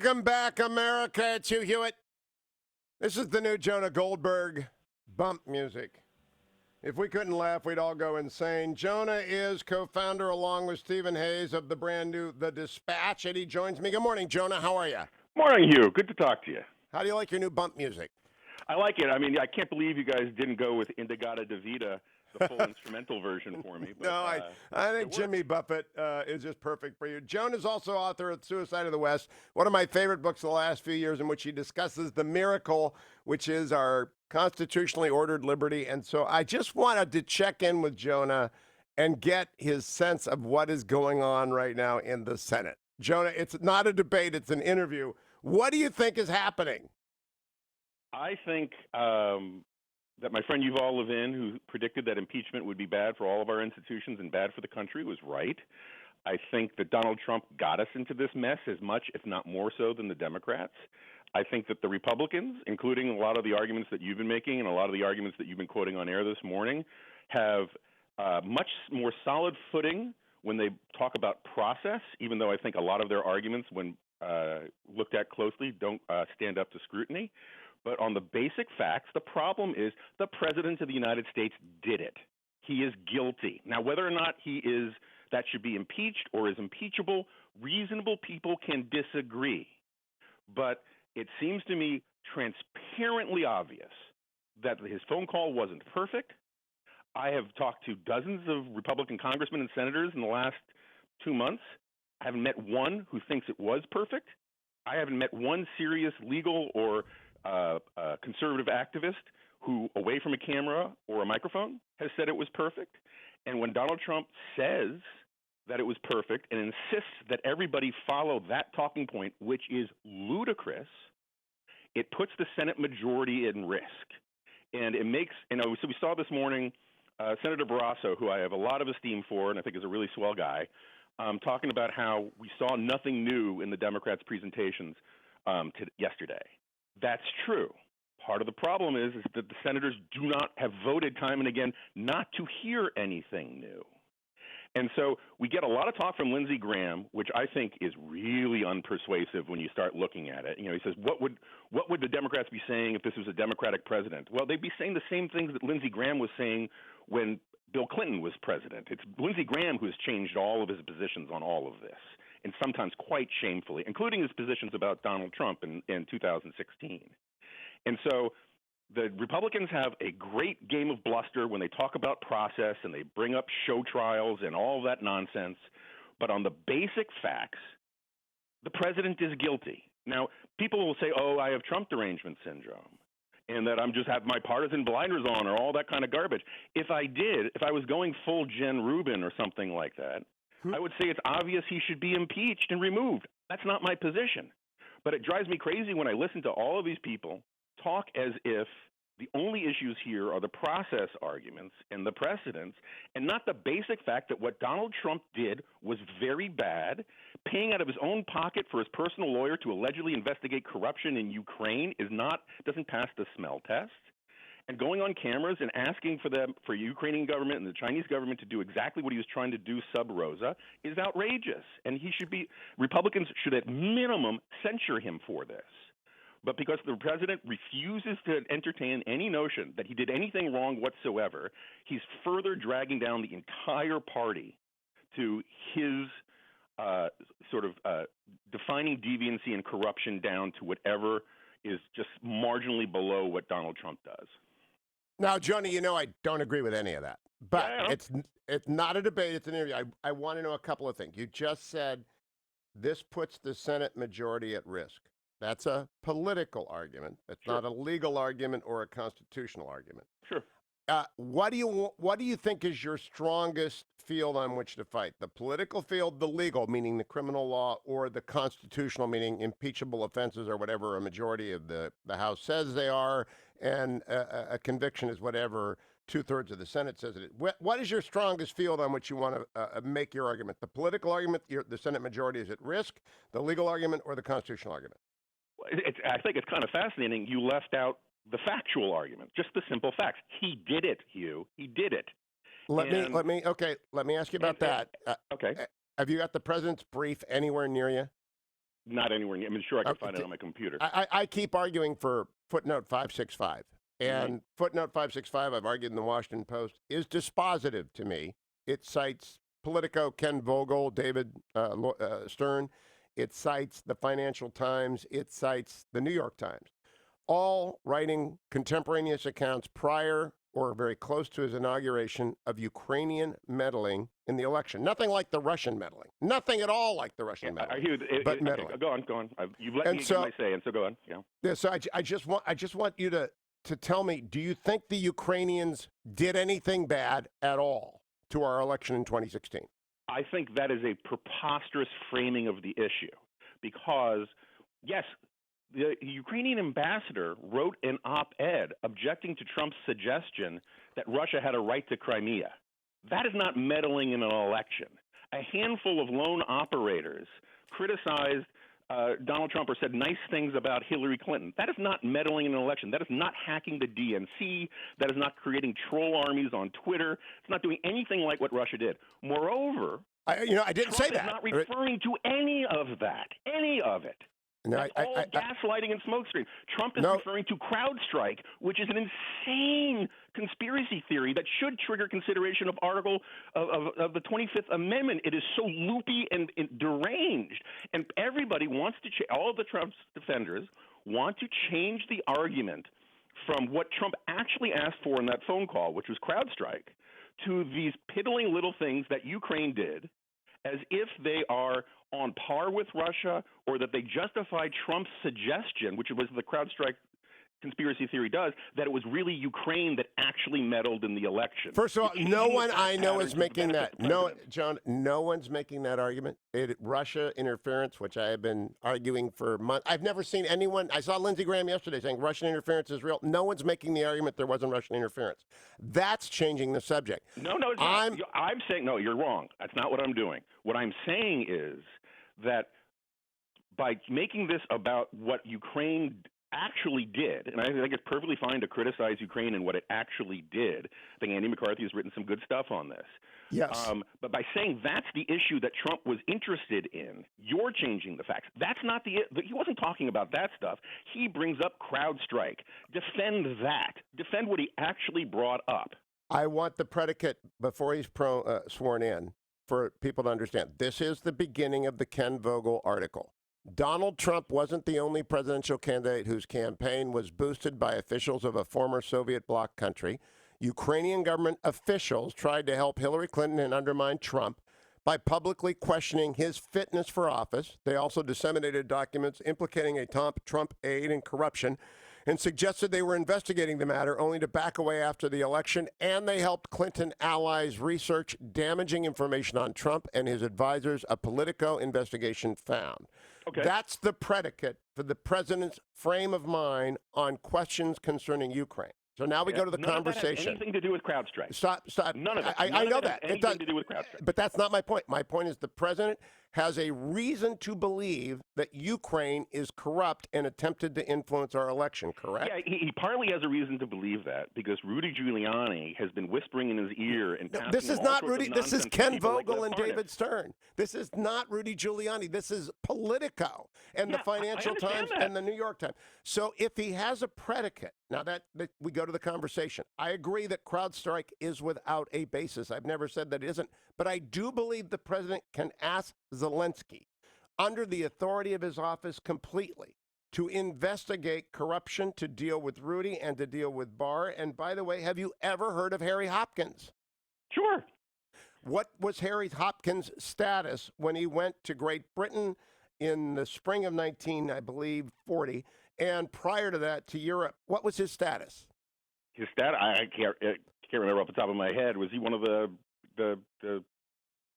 Welcome back, America. It's Hugh Hewitt. This is the new Jonah Goldberg bump music. If we couldn't laugh, we'd all go insane. Jonah is co-founder, along with Stephen Hayes, of the brand new The Dispatch, and he joins me. Good morning, Jonah. How are you? Morning, Hugh. Good to talk to you. How do you like your new bump music? I like it. I mean, I can't believe you guys didn't go with Indigada Davida, the full instrumental version for me. But, no, I think Jimmy Buffett is just perfect for you. Jonah is also author of Suicide of the West, one of my favorite books of the last few years, in which he discusses the miracle, which is our constitutionally ordered liberty. And so I just wanted to check in with Jonah and get his sense of what is going on right now in the Senate. Jonah, it's not a debate, it's an interview. What do you think is happening? I think that my friend Yuval Levin, who predicted that impeachment would be bad for all of our institutions and bad for the country, was right. I think that Donald Trump got us into this mess as much, if not more so, than the Democrats. I think that the Republicans, including a lot of the arguments that you've been making and a lot of the arguments that you've been quoting on air this morning, have much more solid footing when they talk about process, even though I think a lot of their arguments, when looked at closely, don't stand up to scrutiny. But on the basic facts, the problem is the President of the United States did it. He is guilty. Now, whether or not that should be impeached or is impeachable, reasonable people can disagree. But it seems to me transparently obvious that his phone call wasn't perfect. I have talked to dozens of Republican congressmen and senators in the last 2 months. I haven't met one who thinks it was perfect. I haven't met one serious legal or conservative activist who, away from a camera or a microphone, has said it was perfect. And when Donald Trump says that it was perfect and insists that everybody follow that talking point, which is ludicrous, it puts the Senate majority in risk. And it makes, so we saw this morning Senator Barrasso, who I have a lot of esteem for and I think is a really swell guy, talking about how we saw nothing new in the Democrats' presentations yesterday. That's true. Part of the problem is that the senators do not have voted time and again not to hear anything new. And so we get a lot of talk from Lindsey Graham, which I think is really unpersuasive when you start looking at it. He says, what would the Democrats be saying if this was a Democratic president? Well, they'd be saying the same things that Lindsey Graham was saying when Bill Clinton was president. It's Lindsey Graham who has changed all of his positions on all of this, and sometimes quite shamefully, including his positions about Donald Trump in 2016. And so the Republicans have a great game of bluster when they talk about process and they bring up show trials and all of that nonsense. But on the basic facts, the president is guilty. Now, people will say, oh, I have Trump derangement syndrome, and that I'm just have my partisan blinders on or all that kind of garbage. If I was going full Jen Rubin or something like that, I would say it's obvious he should be impeached and removed. That's not my position. But it drives me crazy when I listen to all of these people talk as if the only issues here are the process arguments and the precedents, and not the basic fact that what Donald Trump did was very bad. Paying out of his own pocket for his personal lawyer to allegedly investigate corruption in Ukraine doesn't pass the smell test. And going on cameras and asking for Ukrainian government and the Chinese government to do exactly what he was trying to do sub rosa is outrageous. And Republicans should at minimum censure him for this. But because the president refuses to entertain any notion that he did anything wrong whatsoever, he's further dragging down the entire party to his defining deviancy and corruption down to whatever is just marginally below what Donald Trump does. Now, Jonah, I don't agree with any of that. But it's not a debate, it's an interview. I want to know a couple of things. You just said this puts the Senate majority at risk. That's a political argument. It's not a legal argument or a constitutional argument. Sure. What do you think is your strongest field on which to fight? The political field, the legal, meaning the criminal law, or the constitutional, meaning impeachable offenses or whatever a majority of the House says they are, and a conviction is whatever 2/3 of the Senate says it is. What is your strongest field on which you want to make your argument? The political argument, the Senate majority is at risk, the legal argument, or the constitutional argument? I think it's kind of fascinating. You left out the factual argument, just the simple facts. He did it, Hugh. He did it. Let me ask you about that. Okay. Have you got the president's brief anywhere near you? not anywhere near. I mean, sure, I can find it on my computer. I keep arguing for footnote 565. And footnote 565, I've argued in the Washington Post, is dispositive to me. It cites Politico, Ken Vogel, David Stern. It cites the Financial Times. It cites the New York Times, all writing contemporaneous accounts prior or very close to his inauguration of Ukrainian meddling in the election. Nothing like the Russian meddling. Nothing at all like the Russian meddling. I hear but meddling. Okay, go on. You've let me get my say, and so go on. Yeah. So I just want you to tell me, do you think the Ukrainians did anything bad at all to our election in 2016? I think that is a preposterous framing of the issue because, yes, the Ukrainian ambassador wrote an op-ed objecting to Trump's suggestion that Russia had a right to Crimea. That is not meddling in an election. A handful of lone operators criticized Donald Trump or said nice things about Hillary Clinton. That is not meddling in an election. That is not hacking the DNC. That is not creating troll armies on Twitter. It's not doing anything like what Russia did. Moreover, I didn't Trump say is that. not referring to any of that, any of it. No, That's all gaslighting and smokescreen. Trump is referring to CrowdStrike, which is an insane conspiracy theory that should trigger consideration of Article of the 25th Amendment. It is so loopy and deranged, and everybody wants to. All of the Trump's defenders want to change the argument from what Trump actually asked for in that phone call, which was CrowdStrike, to these piddling little things that Ukraine did, as if they are on par with Russia or that they justify Trump's suggestion, which was the CrowdStrike conspiracy theory does, that it was really Ukraine that actually meddled in the election. First of all, no one I know is making that. No, John, no one's making that argument. Russia interference, which I have been arguing for months. I've never seen anyone. I saw Lindsey Graham yesterday saying Russian interference is real. No one's making the argument there wasn't Russian interference. That's changing the subject. No, it's not. I'm saying, no, you're wrong. That's not what I'm doing. What I'm saying is that by making this about what Ukraine actually did, and I think it's perfectly fine to criticize Ukraine and what it actually did. I think Andy McCarthy has written some good stuff on this. Yes. But by saying that's the issue that Trump was interested in, you're changing the facts. That's not he wasn't talking about that stuff. He brings up CrowdStrike. Defend that. Defend what he actually brought up. I want the predicate before he's sworn in for people to understand. This is the beginning of the Ken Vogel article. Donald Trump wasn't the only presidential candidate whose campaign was boosted by officials of a former Soviet bloc country. Ukrainian government officials tried to help Hillary Clinton and undermine Trump by publicly questioning his fitness for office. They also disseminated documents implicating a top Trump aide in corruption and suggested they were investigating the matter only to back away after the election. And they helped Clinton allies research damaging information on Trump and his advisors, a Politico investigation found. Okay. That's the predicate for the president's frame of mind on questions concerning Ukraine. So now we go to the conversation. None of that has anything to do with CrowdStrike. Stop. None of it. I know that. It does anything to do with CrowdStrike. But that's not my point. My point is the president has a reason to believe that Ukraine is corrupt and attempted to influence our election, correct? Yeah, he partly has a reason to believe that because Rudy Giuliani has been whispering in his ear and passing this is not Rudy. This is Ken Vogel and Parnas. David Stern. This is not Rudy Giuliani. This is Politico and the Financial Times and the New York Times. So if he has a predicate, now that we go to the conversation, I agree that CrowdStrike is without a basis. I've never said that it isn't. But I do believe the president can ask Zelensky, under the authority of his office completely, to investigate corruption, to deal with Rudy, and to deal with Barr. And by the way, have you ever heard of Harry Hopkins? Sure. What was Harry Hopkins' status when he went to Great Britain in the spring of 40, and prior to that to Europe? What was his status? His status, I can't remember off the top of my head. Was he one of the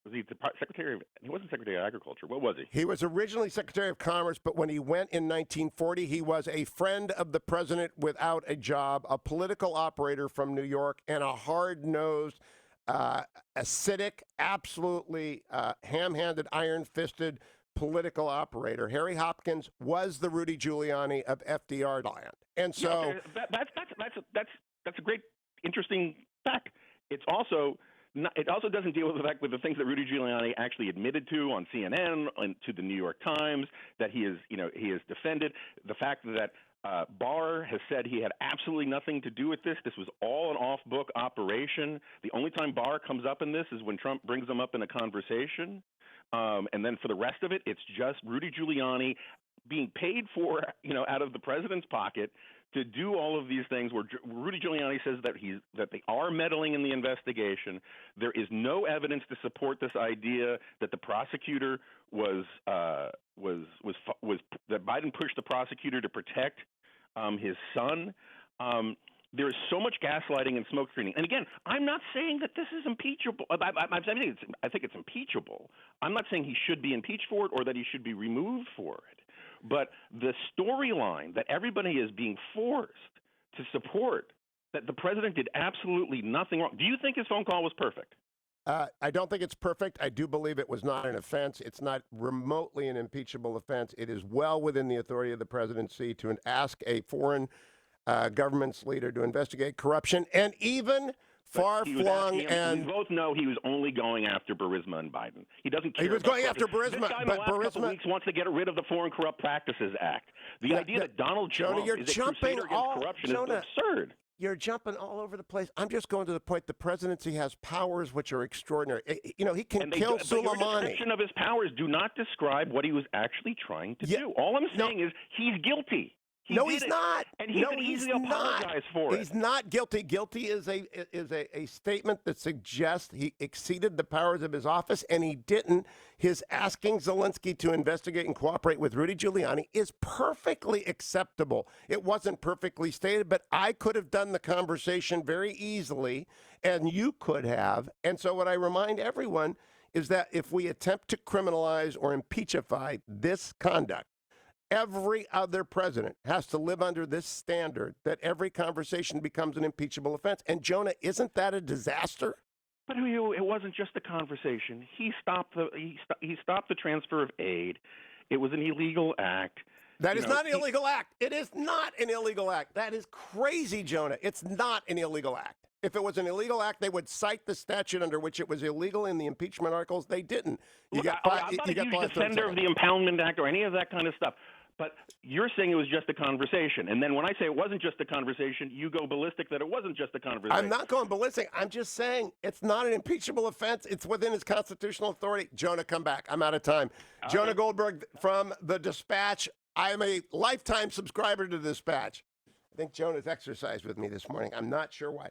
was he the secretary of, he wasn't Secretary of Agriculture. What was he? He was originally Secretary of Commerce, but when he went in 1940, he was a friend of the president without a job, a political operator from New York, and a hard-nosed, acidic, absolutely ham-handed, iron-fisted political operator. Harry Hopkins was the Rudy Giuliani of FDR land. And so that's a great, interesting fact. It's also it also doesn't deal with the fact with the things that Rudy Giuliani actually admitted to on CNN and to the New York Times that he has defended. The fact that Barr has said he had absolutely nothing to do with this. This was all an off-book operation. The only time Barr comes up in this is when Trump brings him up in a conversation. And then for the rest of it, it's just Rudy Giuliani being paid for, out of the president's pocket to do all of these things where Rudy Giuliani says that they are meddling in the investigation. There is no evidence to support this idea that the prosecutor that Biden pushed the prosecutor to protect his son. There is so much gaslighting and smoke screening. And again, I'm not saying that this is impeachable. I think it's impeachable. I'm not saying he should be impeached for it or that he should be removed for it. But the storyline that everybody is being forced to support, that the president did absolutely nothing wrong. Do you think his phone call was perfect? I don't think it's perfect. I do believe it was not an offense. It's not remotely an impeachable offense. It is well within the authority of the presidency to ask a foreign government's leader to investigate corruption, and even far-flung and we both know he was only going after Burisma and Biden. He doesn't care. He was going after Burisma, this guy in the last couple of weeks wants to get rid of the Foreign Corrupt Practices Act. The idea that Donald Trump is a crusader against corruption is absurd. You're jumping all over the place. I'm just going to the point. The presidency has powers which are extraordinary. He can kill Soleimani. But your description of his powers do not describe what he was actually trying to do. All I'm saying is he's guilty. He's not. And he can easily apologize for it. He's not guilty. Guilty is a statement that suggests he exceeded the powers of his office, and he didn't. His asking Zelensky to investigate and cooperate with Rudy Giuliani is perfectly acceptable. It wasn't perfectly stated, but I could have done the conversation very easily, and you could have. And so what I remind everyone is that if we attempt to criminalize or impeachify this conduct, every other president has to live under this standard that every conversation becomes an impeachable offense. And Jonah, isn't that a disaster? But it wasn't just a conversation. He stopped the transfer of aid. It was an illegal act. That is not an illegal act. It is not an illegal act. That is crazy, Jonah. It's not an illegal act. If it was an illegal act, they would cite the statute under which it was illegal in the impeachment articles. They didn't. I'm not a huge defender of the Impoundment Act or any of that kind of stuff. But you're saying it was just a conversation. And then when I say it wasn't just a conversation, you go ballistic that it wasn't just a conversation. I'm not going ballistic. I'm just saying it's not an impeachable offense. It's within his constitutional authority. Jonah, come back. I'm out of time. Jonah Goldberg from The Dispatch. I'm a lifetime subscriber to The Dispatch. I think Jonah's exercised with me this morning. I'm not sure why.